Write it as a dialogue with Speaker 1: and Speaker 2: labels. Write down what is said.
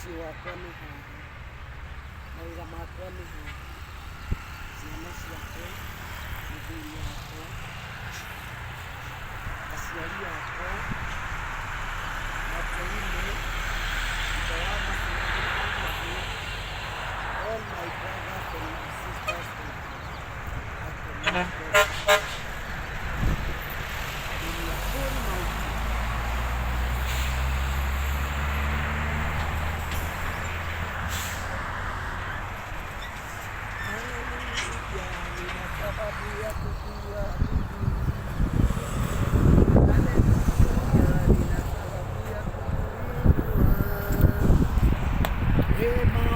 Speaker 1: Mũciĩ wakwa nĩ haha, mawĩra makwa nĩ haha, ciana ciakwa, mũthuri wakwa, aciari akwa, Machaine, ithe wa Machaine, all my brothers and my sisters in your own mountain. Hallelujah, nina sababu ya kukuabudu. Hallelujah, nina sababu ya kukuinua.